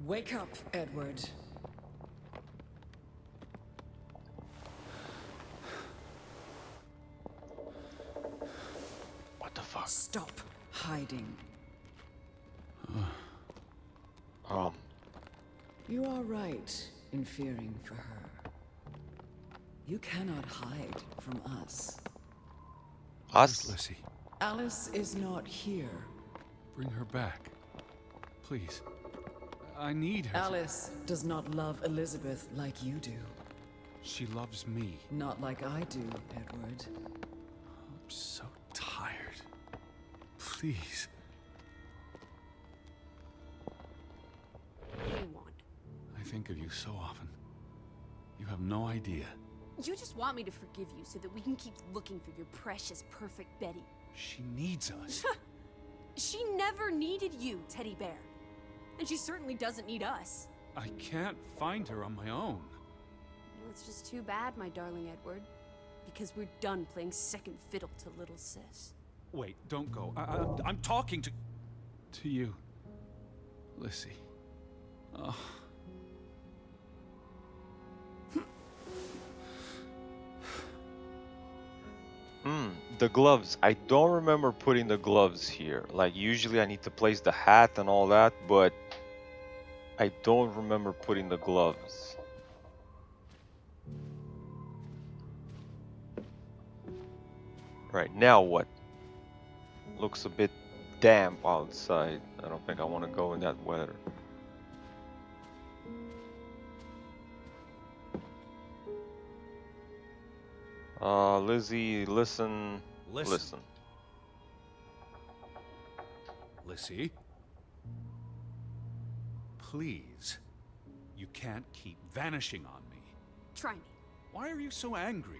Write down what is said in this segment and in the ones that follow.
Wake up, Edward. What the fuck? Stop hiding. You are right in fearing for her. You cannot hide from us. Us? Lissy, Alice is not here. bring her back. Please. I need her. Alice does not love Elizabeth like you do. She loves me. Not like I do, Edward. I'm so tired. Please. What do you want? I think of you so often. You have no idea. You just want me to forgive you so that we can keep looking for your precious, perfect Betty. She needs us. She never needed you, Teddy Bear. And she certainly doesn't need us. I can't find her on my own. Well, it's just too bad, my darling Edward. Because we're done playing second fiddle to little sis. Wait, don't go. I'm talking to you. Lissy. Oh. The gloves. I don't remember putting the gloves here. Like, usually I need to place the hat and all that, but I don't remember putting the gloves. Right, now what? Looks a bit damp outside. I don't think I want to go in that weather. Lizzie, listen. Listen. Lissy? Please. You can't keep vanishing on me. Try me. Why are you so angry?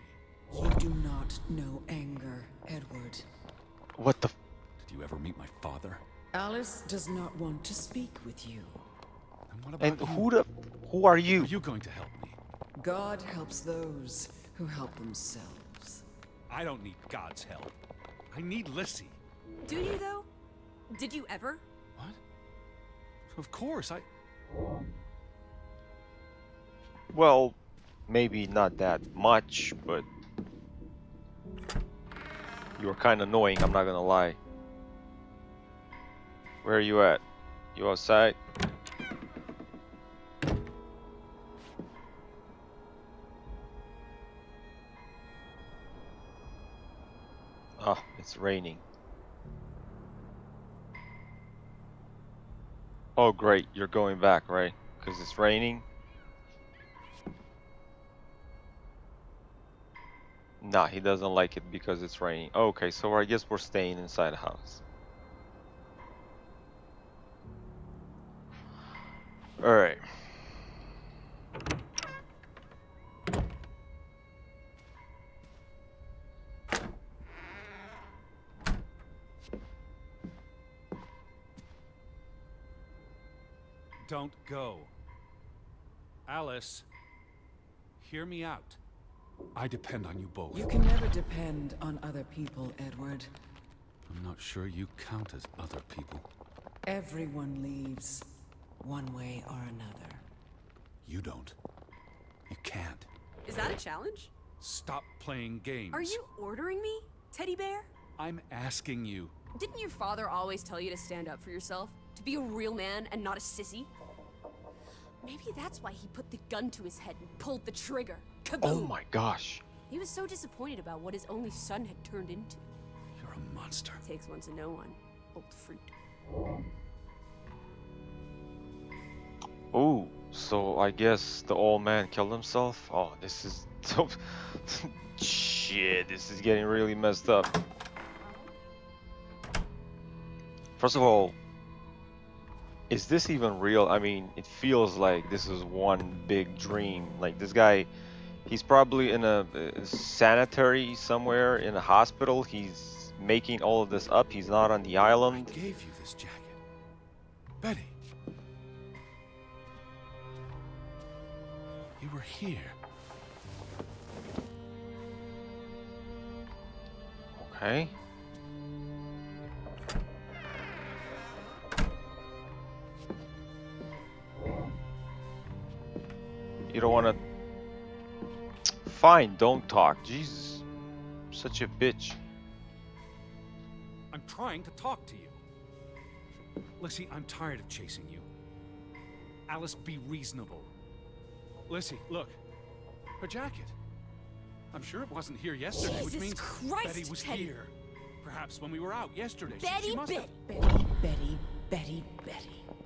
You do not know anger, Edward. What the? Did you ever meet my father? Alice does not want to speak with you. And what about And you? who are you? Are you going to help me? God helps those who help themselves. I don't need God's help. I need Lissy. Do you, though? Did you ever? What? Of course, Well, maybe not that much, but you were kind of annoying, I'm not gonna lie. Where are you at? You outside? Ah, it's raining. Oh great, you're going back, right? Because it's raining? Nah, he doesn't like it because it's raining. Okay, so I guess we're staying inside the house. Alright. don't go. Alice, hear me out. I depend on you both. You can never depend on other people, Edward. I'm not sure you count as other people. Everyone leaves, one way or another. You don't. You can't. Is that a challenge? Stop playing games. Are you ordering me, Teddy Bear? I'm asking you. Didn't your father always tell you to stand up for yourself? To be a real man and not a sissy? Maybe that's why he put the gun to his head and pulled the trigger. Kaboom! Oh my gosh. He was so disappointed about what his only son had turned into. You're a monster. Takes one to know one. Old fruit. Oh, so I guess the old man killed himself? Oh, this is so... Shit, this is getting really messed up. First of all, is this even real? I mean, it feels like this is one big dream. Like, this guy, he's probably in a sanitary somewhere in a hospital. He's making all of this up. He's not on the island. I gave you this jacket. Betty. You were here. Okay. don't want to... Fine, don't talk. Jesus. Such a bitch. I'm trying to talk to you. Lissy, I'm tired of chasing you. Alice, be reasonable. Lissy, look. Her jacket. I'm sure it wasn't here yesterday, which Jesus means Christ, Betty was Teddy. here. Perhaps when we were out yesterday. Betty, she must have... Betty.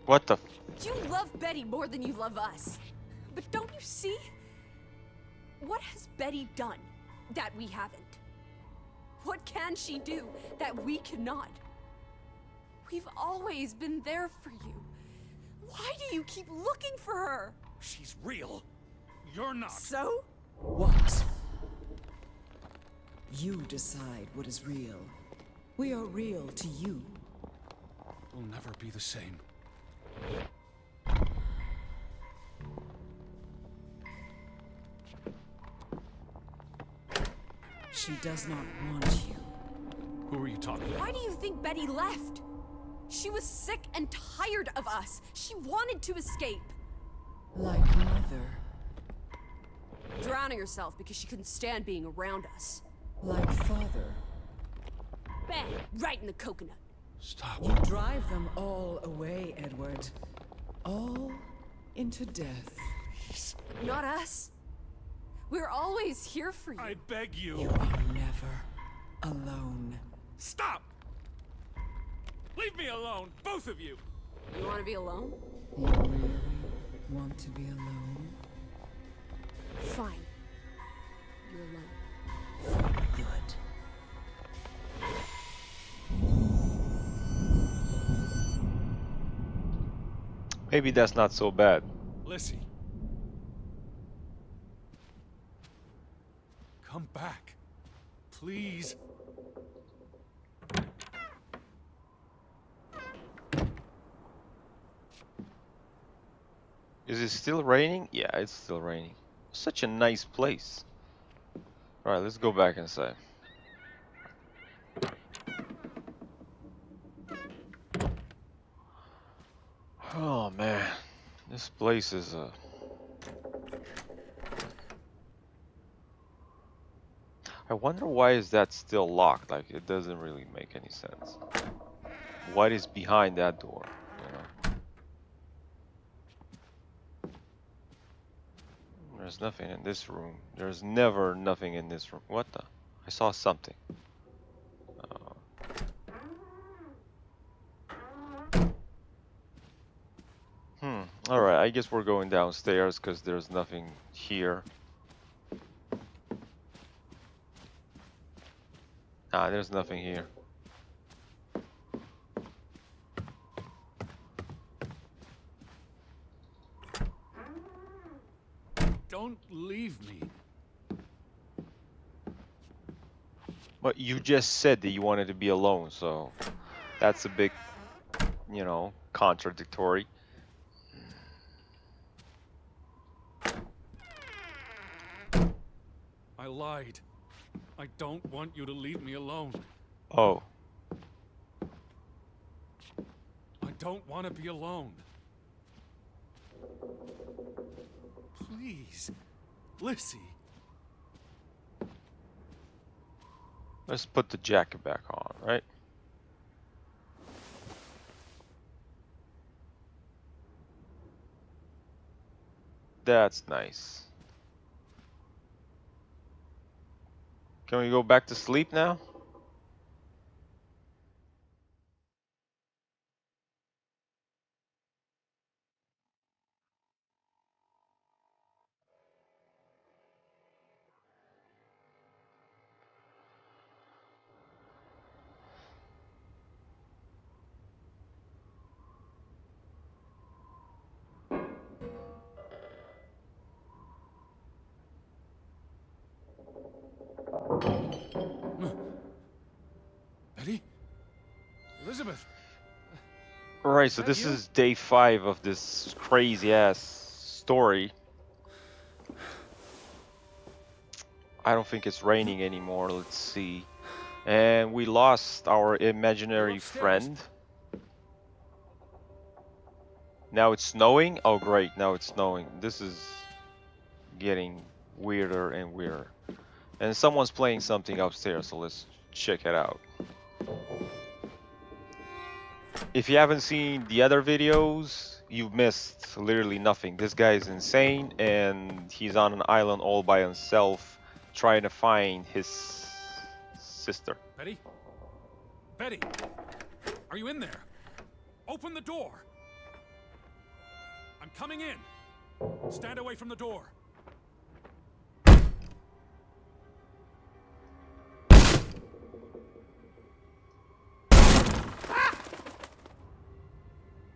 What the... You love Betty more than you love us. But don't you see? What has Betty done that we haven't? What can she do that we cannot? We've always been there for you. Why do you keep looking for her? She's real. You're not. So? What? You decide what is real. We are real to you. We'll never be the same. She does not want you. Who are you talking about? Why do you think Betty left? She was sick and tired of us. She wanted to escape. Like mother. Drowning herself because she couldn't stand being around us. Like father. Bang! Right in the coconut. Stop. You drive them all away, Edward. All into death. Not us. We're always here for you. I beg you. You are never alone. Stop! Leave me alone, both of you! You want to be alone? You really want to be alone? Fine. You're alone. Good. Maybe that's not so bad. Lissy. Come back. Please. Is it still raining? Yeah, it's still raining. Such a nice place. Alright, let's go back inside. Oh man, this place is I wonder why is that still locked? Like, it doesn't really make any sense. What is behind that door? You know? There's nothing in this room. There's never nothing in this room. What the? I saw something. Alright, I guess we're going downstairs because there's nothing here. Ah, there's nothing here. Don't leave me. But you just said that you wanted to be alone, so that's a big, you know, contradictory. I lied. I don't want you to leave me alone. Oh. I don't want to be alone. Please. Lissy. Let's put the jacket back on, right? That's nice. Can we go back to sleep now? Betty? Elizabeth? Alright, so That this you? is day 5 of this crazy ass story. I don't think it's raining anymore, let's see. And we lost our imaginary upstairs. friend. Now it's snowing? Oh great, now it's snowing. This is getting weirder and weirder. And someone's playing something upstairs, so let's check it out. If you haven't seen the other videos, you've missed literally nothing. This guy is insane, and he's on an island all by himself trying to find his sister. Betty? Betty! Are you in there? Open the door! I'm coming in! Stand away from the door!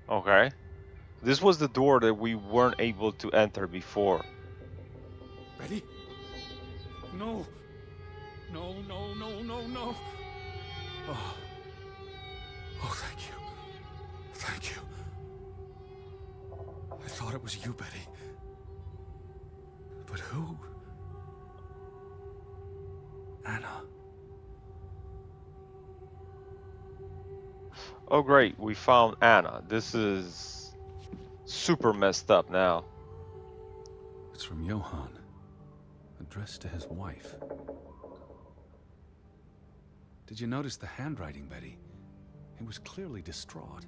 Okay. This was the door that we weren't able to enter before. Betty? No! No, no, no, no, no! Oh. Oh, thank you. Thank you. I thought it was you, Betty. But who? Anna. Oh great, we found Anna. This is super messed up now. It's from Johann, addressed to his wife. Did you notice the handwriting, Betty? He was clearly distraught.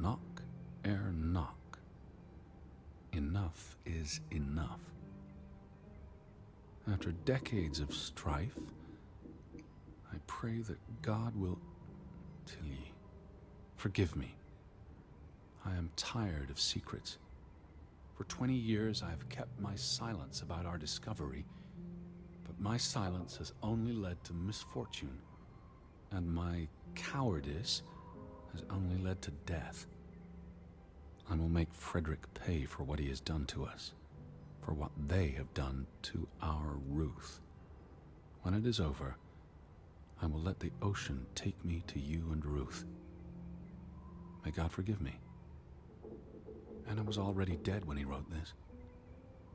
Knock, ere knock. Enough is enough. After decades of strife, I pray that God will... Tilly, forgive me. I am tired of secrets. For 20 years I have kept my silence about our discovery, but my silence has only led to misfortune, and my cowardice has only led to death. I will make Frederick pay for what he has done to us, for what they have done to our Ruth. When it is over, I will let the ocean take me to you and Ruth. May God forgive me. Anna was already dead when he wrote this.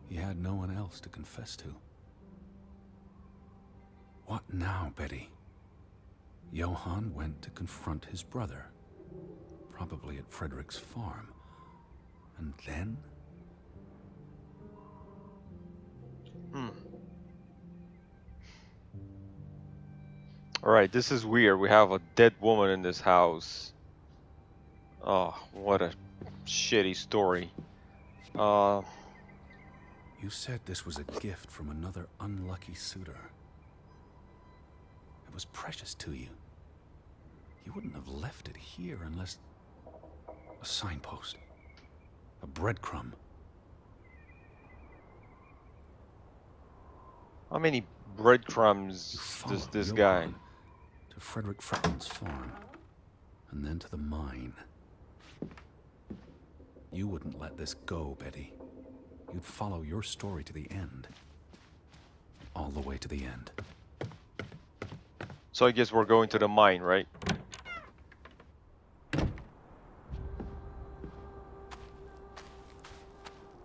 He had no one else to confess to. What now, Betty? Johann went to confront his brother, probably at Frederick's farm. And then? Alright, this is weird. We have a dead woman in this house. Oh, what a shitty story. You said this was a gift from another unlucky suitor. It was precious to you. You wouldn't have left it here unless... A signpost. A breadcrumb. How many breadcrumbs does this guy? To Frederick Fretton's farm, and then to the mine. You wouldn't let this go, Betty. You'd follow your story to the end. All the way to the end. So I guess we're going to the mine, right?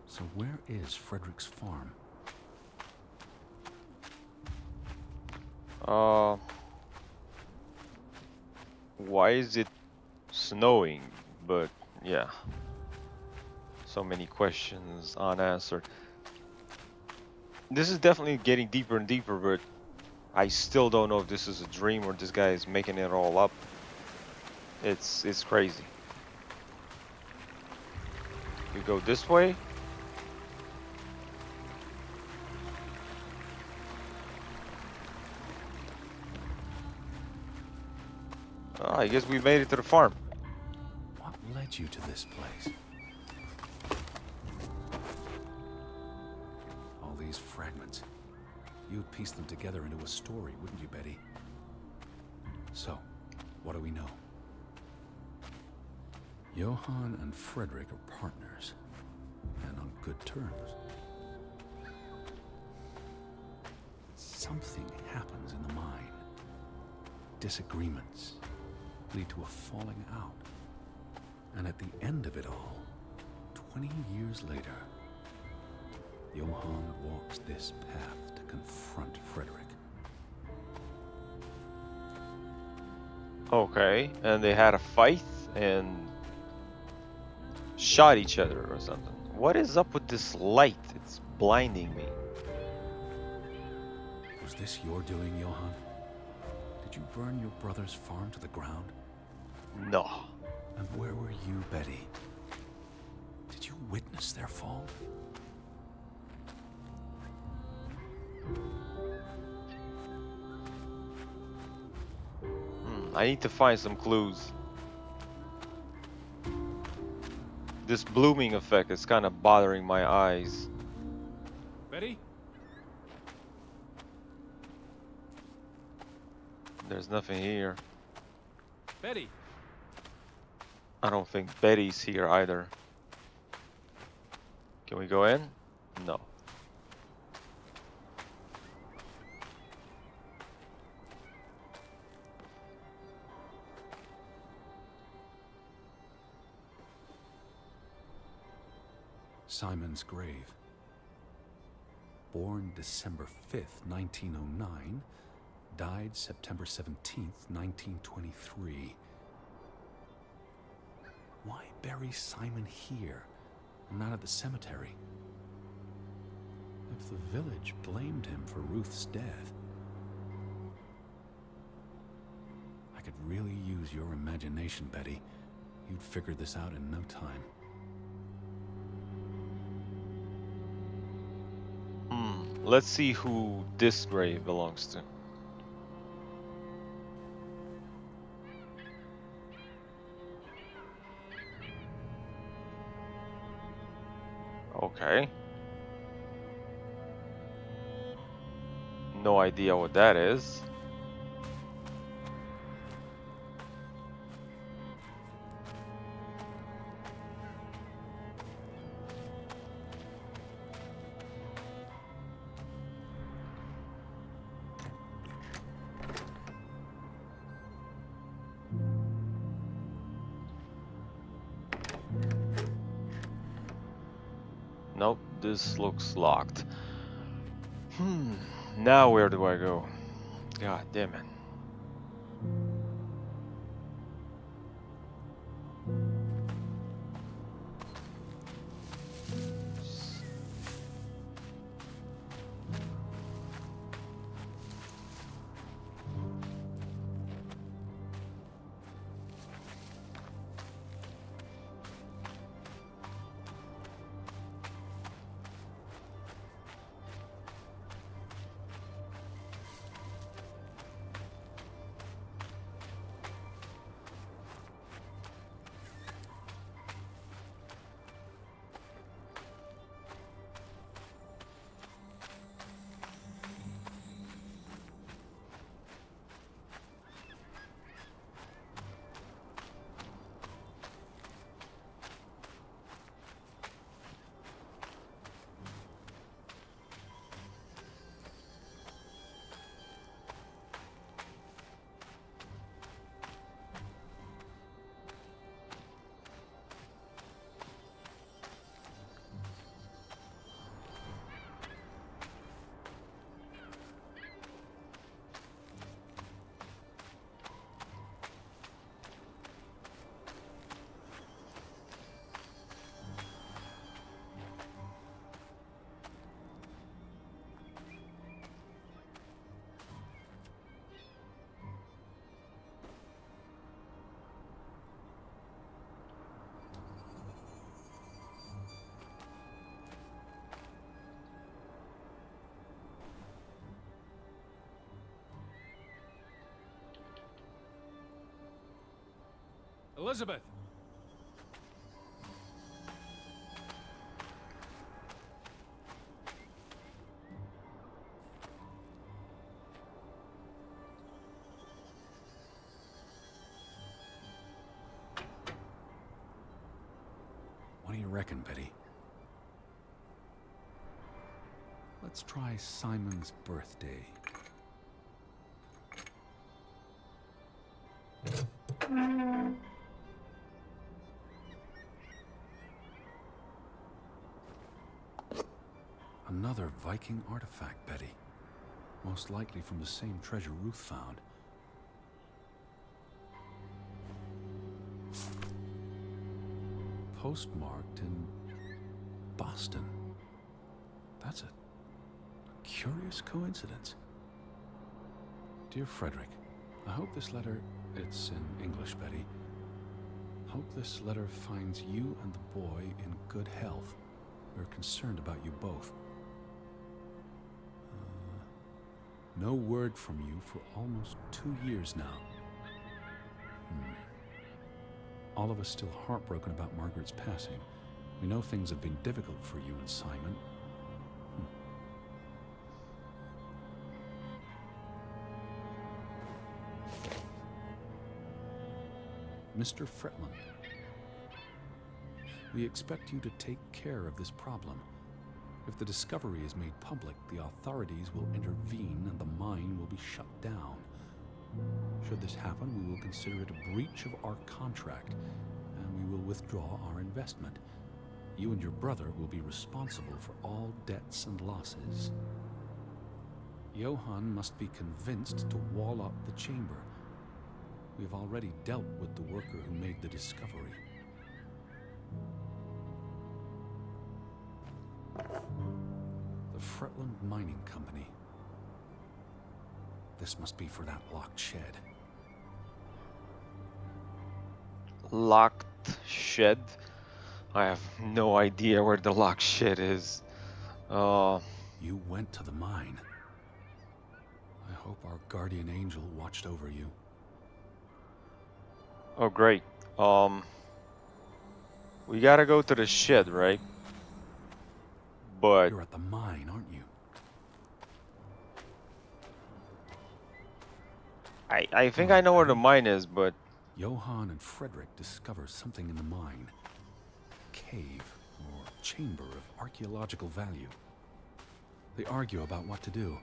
So where is Frederick's farm? Why is it snowing? But yeah, so many questions unanswered. This is definitely getting deeper and deeper, but I still don't know if this is a dream or this guy is making it all up. It's crazy. We go this way. Oh, I guess we made it to the farm. What led you to this place? All these fragments. You'd piece them together into a story, wouldn't you, Betty? So, what do we know? Johann and Frederick are partners, and on good terms. Something happens in the mine. Disagreements lead to a falling out. And at the end of it all, 20 years later, Johann walks this path to confront Frederick. Okay, and they had a fight and shot each other or something. What is up with this light? It's blinding me. Was this your doing, Johann? Did you burn your brother's farm to the ground? No. And where were you, Betty? Did you witness their fall? I need to find some clues. This blooming effect is kind of bothering my eyes. Betty? There's nothing here. Betty? I don't think Betty's here either. Can we go in? No. Simon's grave. Born December 5th, 1909. Died September 17th, 1923. Why bury Simon here and not at the cemetery? If the village blamed him for Ruth's death, I could really use your imagination, Betty. You'd figure this out in no time. Let's see who this grave belongs to. Okay. No idea what that is. Nope, this looks locked. Now where do I go? God damn it. Elizabeth! What do you reckon, Betty? Let's try Simon's birthday. Another Viking artifact, Betty. Most likely from the same treasure Ruth found. Postmarked in Boston. That's a curious coincidence. Dear Frederick, I hope this letter, it's in English, Betty. Hope this letter finds you and the boy in good health. We're concerned about you both. No word from you for almost 2 years now. All of us still heartbroken about Margaret's passing. We know things have been difficult for you and Simon. Mr. Fretland, we expect you to take care of this problem. If the discovery is made public, the authorities will intervene and the mine will be shut down. Should this happen, we will consider it a breach of our contract, and we will withdraw our investment. You and your brother will be responsible for all debts and losses. Johann must be convinced to wall up the chamber. We have already dealt with the worker who made the discovery. The Fretland Mining Company. This must be for that locked shed. Locked shed? I have no idea where the locked shed is. You went to the mine. I hope our guardian angel watched over you. Oh great. We gotta go to the shed, right? But You're at the mine, aren't you? I think I know where the mine is, but Johann and Frederick discover something in the mine. A cave or chamber of archaeological value. They argue about what to do.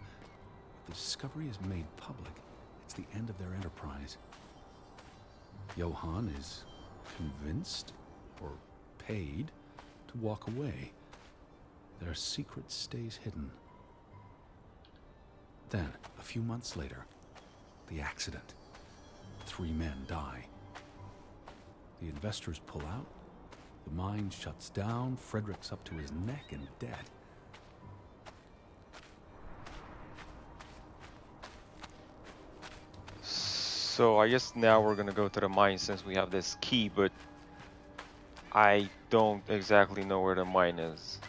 If the discovery is made public, it's the end of their enterprise. Johann is convinced, or paid, to walk away. Their secret stays hidden. Then, a few months later, the accident. 3 men die. The investors pull out. The mine shuts down. Frederick's up to his neck in debt. so I guess now we're gonna go to the mine since we have this key, but I don't exactly know where the mine is.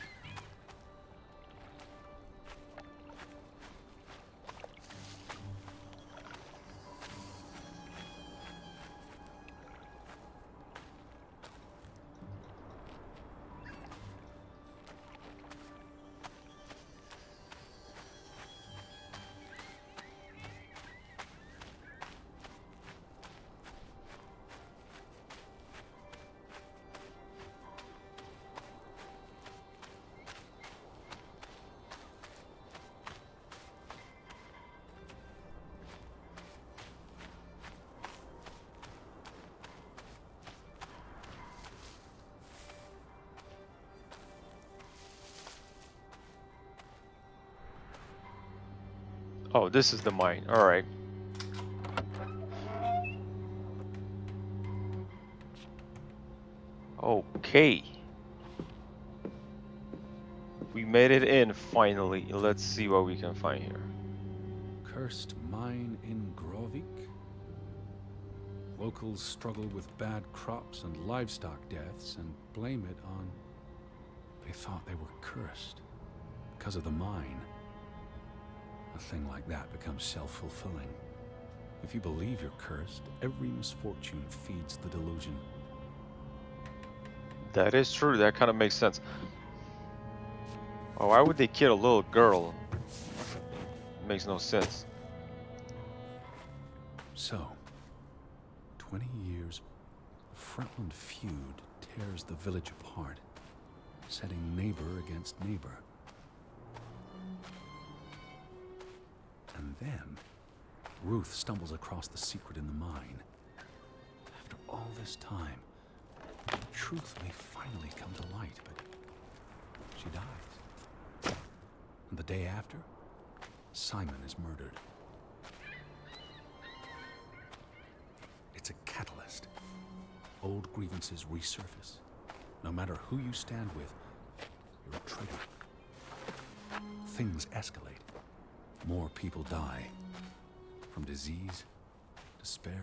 Oh, this is the mine. All right. Okay. We made it in finally. Let's see what we can find here. Cursed mine in Grovik. Locals struggle with bad crops and livestock deaths and blame it on... They thought they were cursed because of the mine. A thing like that becomes self-fulfilling. If you believe you're cursed, every misfortune feeds the delusion. That is true. That kind of makes sense. Oh, why would they kill a little girl? Makes no sense. So, 20 years, the Fretland feud tears the village apart, setting neighbor against neighbor. And then, Ruth stumbles across the secret in the mine. After all this time, the truth may finally come to light, but she dies. And the day after, Simon is murdered. It's a catalyst. Old grievances resurface. No matter who you stand with, you're a traitor. things escalate. More people die. From disease, despair,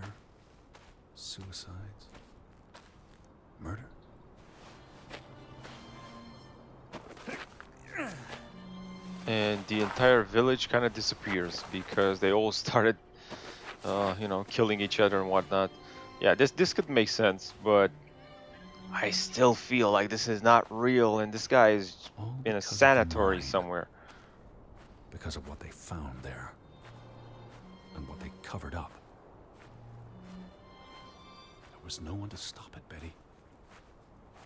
suicides, murder. And the entire village kind of disappears because they all started, you know, killing each other and whatnot. Yeah, this could make sense, but I still feel like this is not real, and this guy is All in a because of the sanatory mind. somewhere. Because of what they found there. And what they covered up. There was no one to stop it, Betty.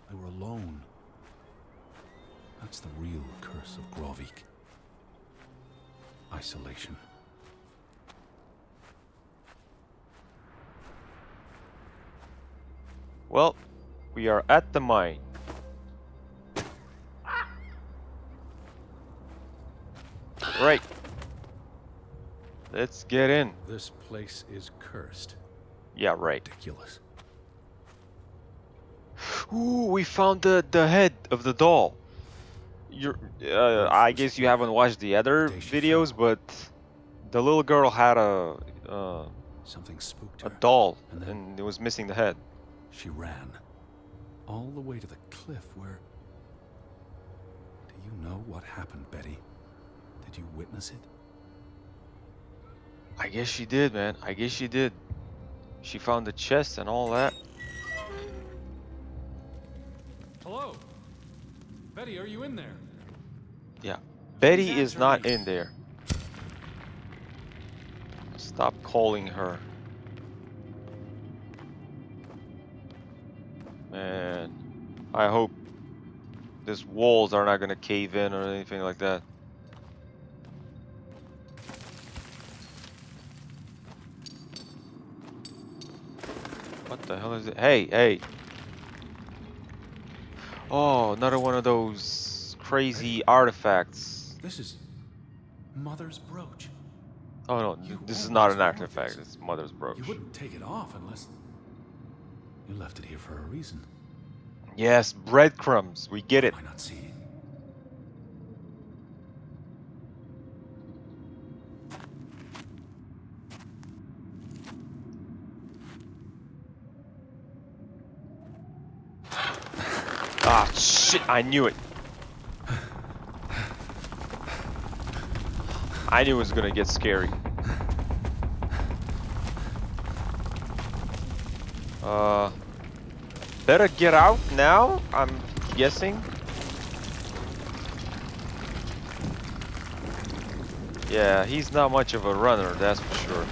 They were alone. That's the real curse of Grovik. Isolation. Well, we are at the mine. Right. Let's get in. This place is cursed. Yeah, right. Ridiculous. Ooh, we found the head of the doll. You're, I guess you haven't watched the other The day she videos, fell. but the little girl had Something spooked a her. doll, And then and it was missing the head. she ran. All the way to the cliff where... Do you know what happened, Betty? Did you witness it? I guess she did, man. I guess she did. She found the chest and all that. Hello? Betty, are you in there? Yeah. Betty Please is answer not me. in there. Stop calling her. Man, I hope these walls are not gonna cave in or anything like that. What the hell is it? Hey, hey. Oh, another one of those crazy artifacts. This is... Mother's brooch. Oh no, You this is not always an wore artifact. this. It's mother's brooch. You wouldn't take it off unless... You left it here for a reason. Yes, breadcrumbs. We get it. Why not see? Ah, shit! I knew it. I knew it was gonna get scary. Better get out now, I'm guessing. Yeah, he's not much of a runner, that's for sure.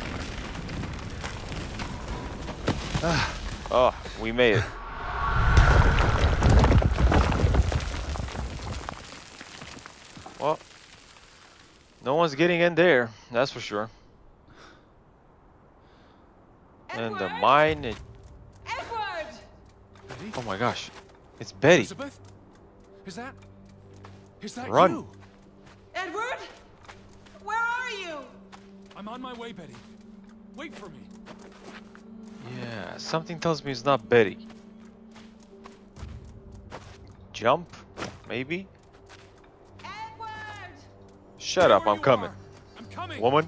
Oh, we made it. Well, no one's getting in there, that's for sure. And the mine, Edward! Betty? oh my gosh, it's Betty. Elizabeth? Is that Run. you? Edward? Where are you? I'm on my way, Betty. Wait for me. Yeah, something tells me it's not Betty. Jump, maybe? Edward! Shut up, There I'm you coming. are. I'm coming. Woman.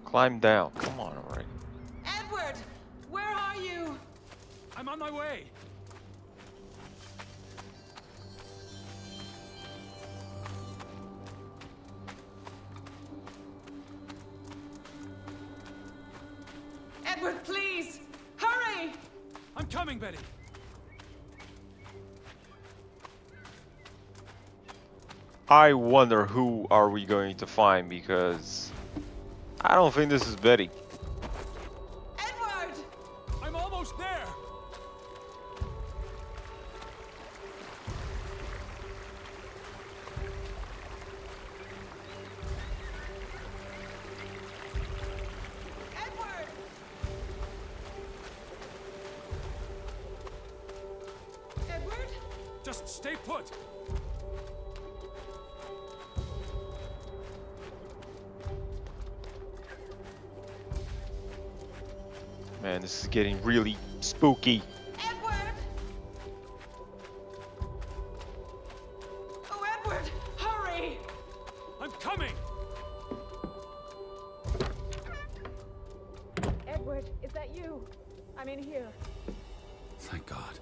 Climb down. Come on, alright. Edward! Where are you? I'm on my way. Edward, please! Hurry! I'm coming, Betty. I wonder who are we going to find, because I don't think this is Betty. Edward! I'm almost there. Edward! Edward? Just stay put. Man, this is getting really spooky. Edward! Oh, Edward, hurry! I'm coming! Edward, is that you? I'm in here. Thank God.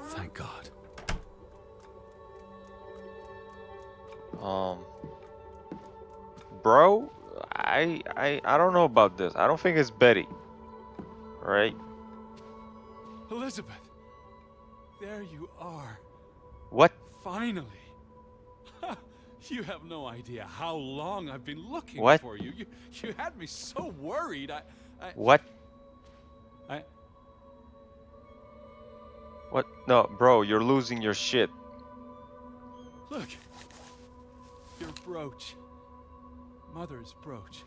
Thank God. Bro, I don't know about this. I don't think it's Betty. Right? Elizabeth! There you are. What? Finally. You have no idea how long I've been looking What? for you. You had me so worried. What? I What? No, bro, you're losing your shit. Look. Your brooch. Mother's brooch.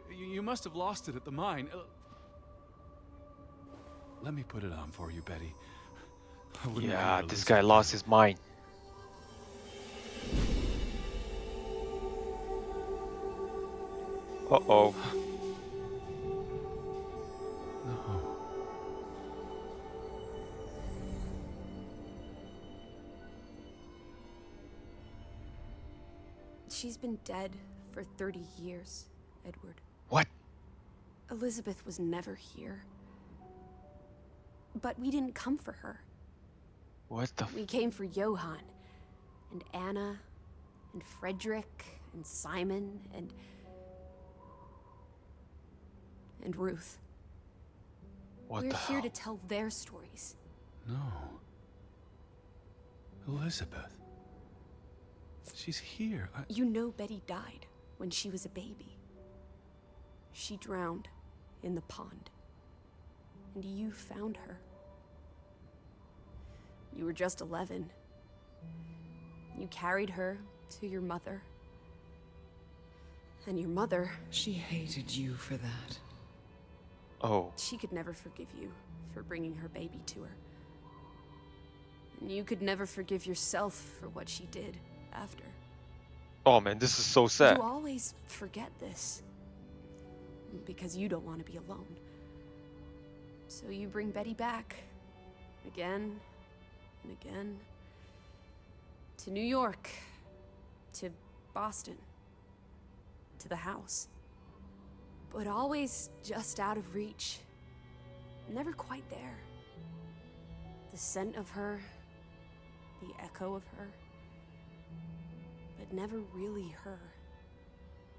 You must have lost it at the mine. Let me put it on for you, Betty. I wouldn't Yeah, want you to this lose guy it lost again. his mind. Uh-oh. No. She's been dead for 30 years, Edward. What? Elizabeth was never here. But we didn't come for her. What the We came for Johann, and Anna, and Frederick, and Simon, and Ruth. What We're the here hell? to tell their stories. No. Elizabeth. She's here. You know Betty died when she was a baby. She drowned in the pond. And you found her. You were just 11. You carried her to your mother. And your mother, She hated you for that. Oh. she could never forgive you for bringing her baby to her. And you could never forgive yourself for what she did after. Oh man, this is so sad. You always forget this. Because you don't want to be alone. So you bring Betty back. Again and again. To New York. To Boston. To the house. But always just out of reach. Never quite there. The scent of her. The echo of her. But never really her.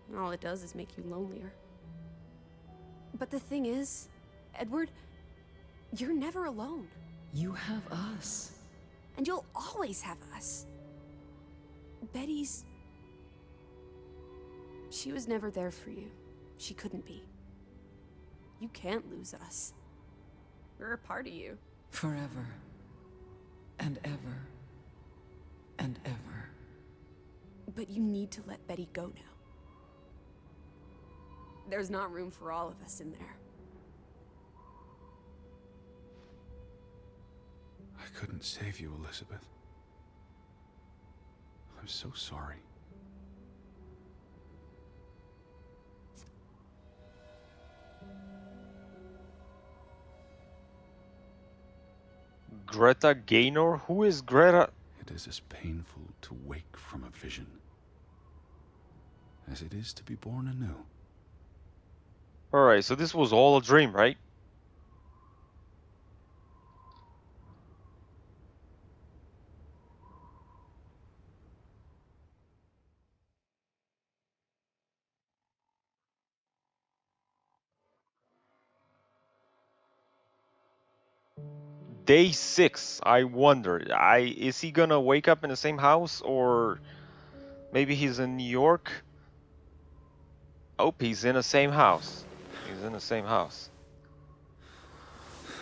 And all it does is make you lonelier. But the thing is, Edward, you're never alone. You have us. And you'll always have us. Betty's... She was never there for you. She couldn't be. You can't lose us. We're a part of you. Forever. And ever. And ever. But you need to let Betty go now. There's not room for all of us in there. I couldn't save you, Elizabeth. I'm so sorry. Greta Gaynor? Who is Greta? It is as painful to wake from a vision as it is to be born anew. Alright, so this was all a dream, right? Day 6, I wonder. Is he gonna wake up in the same house, or maybe he's in New York? Oh, he's in the same house. He's in the same house.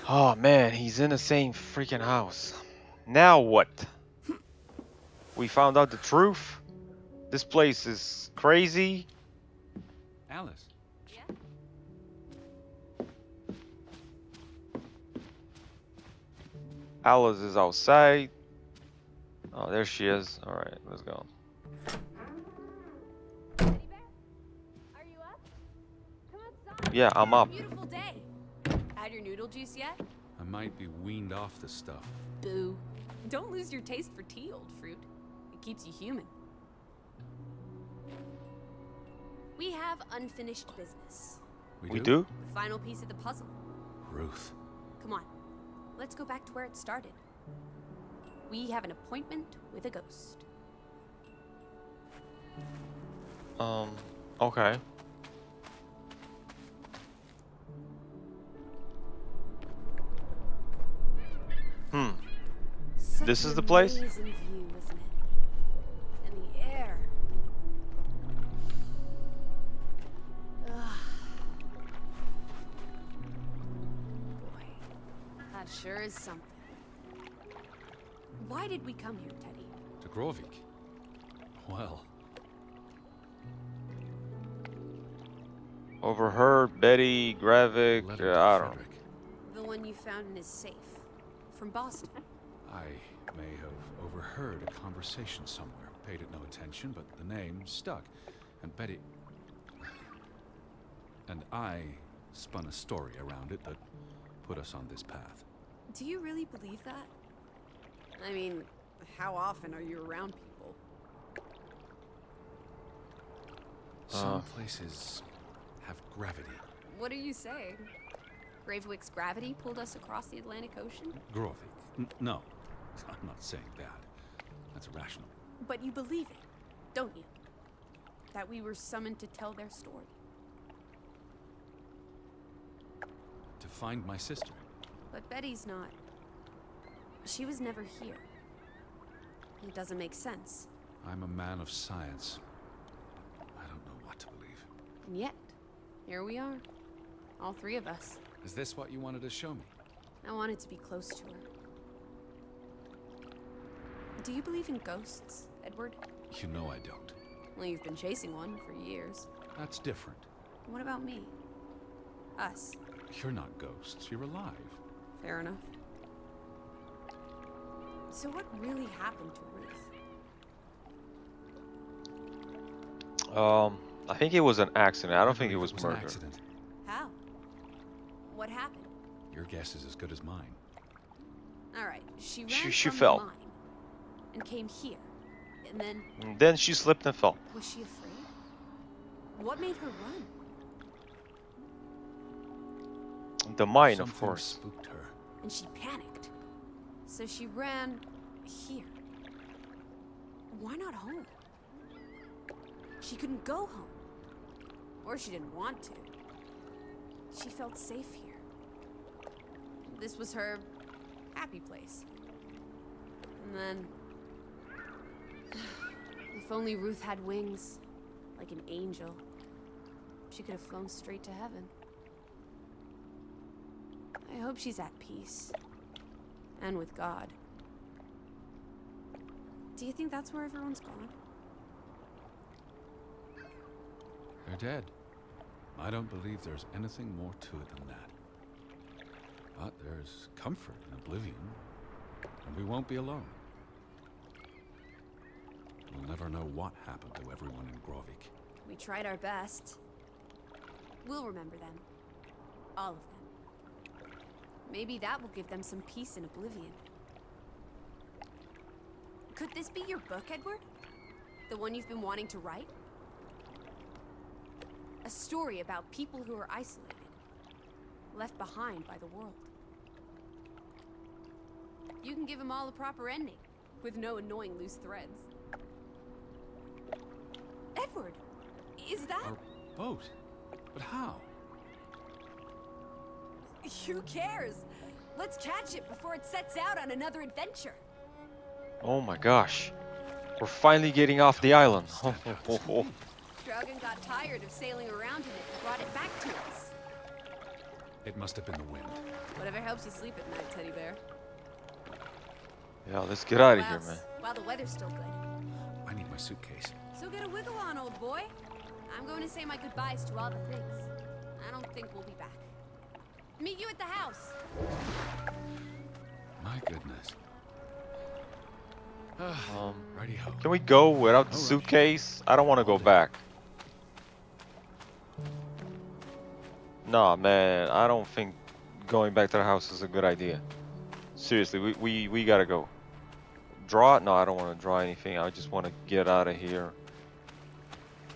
Oh man, he's in the same freaking house. Now what? We found out the truth. This place is crazy. Alice. Alice is outside. Oh, there she is. All right, let's go. Teddy bear, are you up? Come outside. Yeah, I'm up. Beautiful day. turtle juice yet? I might be weaned off this stuff. Boo. Don't lose your taste for tea, old fruit. It keeps you human. We have unfinished business. We do? The final piece of the puzzle. Ruth. Come on. Let's go back to where it started. We have an appointment with a ghost. Okay. Such This is an the place? amazing view, isn't it? And the air. Ugh. Boy, that sure is something. Why did we come here, Teddy? To Grovik. Well, Overheard Betty, Gravik, letter to I don't know. Frederick. The one you found in his safe. From Boston. I may have overheard a conversation somewhere. Paid it no attention, but the name stuck. And Betty... And I spun a story around it that put us on this path. Do you really believe that? I mean, how often are you around people? Some places have gravity. What are you saying? Gravewick's gravity pulled us across the Atlantic Ocean? Grovik. No, I'm not saying that. That's irrational. But you believe it, don't you? That we were summoned to tell their story. To find my sister. But Betty's not. She was never here. It doesn't make sense. I'm a man of science. I don't know what to believe. And yet, here we are. All three of us. Is this what you wanted to show me? I wanted to be close to her. Do you believe in ghosts, Edward? You know I don't. Well, you've been chasing one for years. That's different. What about me? Us. You're not ghosts. You're alive. Fair enough. So what really happened to Ruth? I think it was an accident. I don't think it believe was an murder. accident. How? What happened? Your guess is as good as mine. All right, she ran She from fell. the mine and came here, and then And then she slipped and fell. was she afraid? What made her run? The mine, Something of course. spooked her. And she panicked. So she ran here. Why not home? She couldn't go home. Or she didn't want to. She felt safe here. This was her happy place. And then... if only Ruth had wings, like an angel, she could have flown straight to heaven. I hope she's at peace. And with God. Do you think that's where everyone's gone? They're dead. I don't believe there's anything more to it than that. But there's comfort in oblivion. And we won't be alone. We'll never know what happened to everyone in Grovik. We tried our best. We'll remember them. All of them. Maybe that will give them some peace in oblivion. Could this be your book, Edward? The one you've been wanting to write? A story about people who are isolated, left behind by the world. You can give them all a proper ending, with no annoying loose threads. Edward, is that... Our boat? But how? Who cares? Let's catch it before it sets out on another adventure. Oh my gosh. We're finally getting off the island. Draugen got tired of sailing around in it and brought it back to us. It must have been the wind. Whatever helps you sleep at night, teddy bear. Yeah, let's get out of Or here, else, man. while the weather's still good. I need my suitcase. So get a wiggle on, old boy. I'm going to say my goodbyes to all the things. I don't think we'll be back. Meet you at the house. My goodness. Righty ho. Can we go without the Alright. suitcase? I don't want to go back. Nah, man. I don't think going back to the house is a good idea. Seriously, we gotta go. Draw? No, I don't want to draw anything. I just want to get out of here.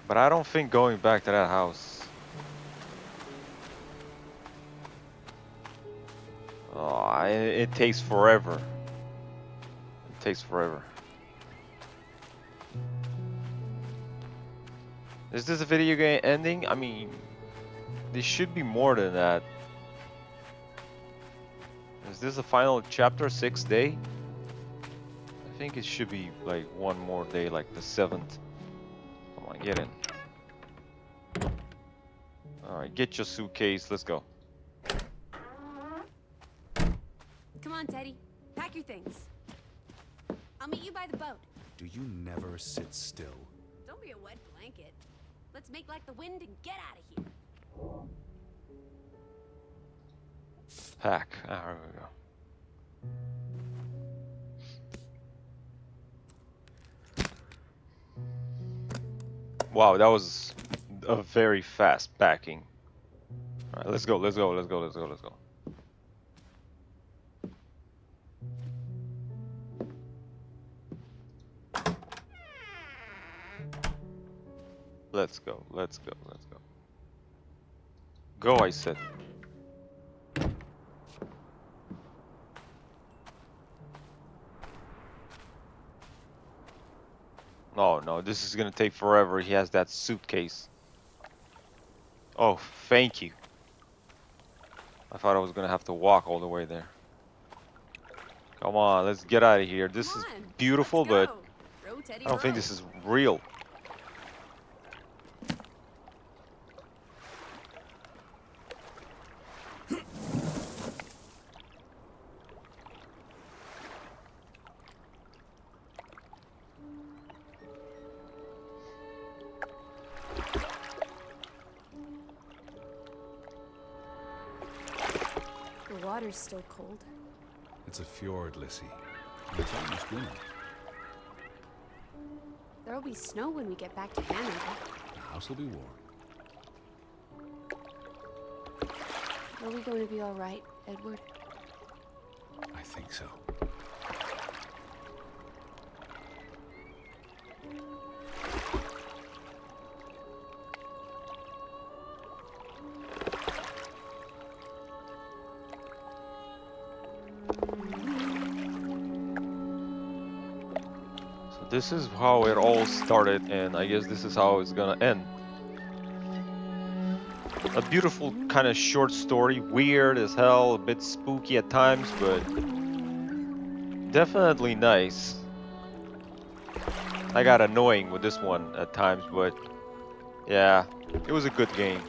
But I don't think going back to that house. Oh, it takes forever. It takes forever. Is this a video game ending? I mean, there should be more than that. Is this the final chapter, 6th day? I think it should be like one more day, like the 7th. Come on, get in. Alright, get your suitcase, let's go. Come on, Teddy. Pack your things. I'll meet you by the boat. Do you never sit still? Don't be a wet blanket. Let's make like the wind and get out of here. Pack. Ah, there we go. Wow, that was a very fast packing. Alright, let's go, let's go, let's go, let's go, let's go. Let's go, let's go, let's go. Go, I said. Oh no, this is gonna take forever. He has that suitcase. Oh, thank you. I thought I was gonna have to walk all the way there. Come on, let's get out of here. This is beautiful, but Row, Teddy, I don't think row. this is real. The water's still cold. It's a fjord, Lissy. It's almost winter. There'll be snow when we get back to Hanover. The house will be warm. Are we going to be all right, Edward? I think so. This is how it all started, and I guess this is how it's gonna end. A beautiful kind of short story, weird as hell, a bit spooky at times, but definitely nice. I got annoying with this one at times, but yeah, it was a good game.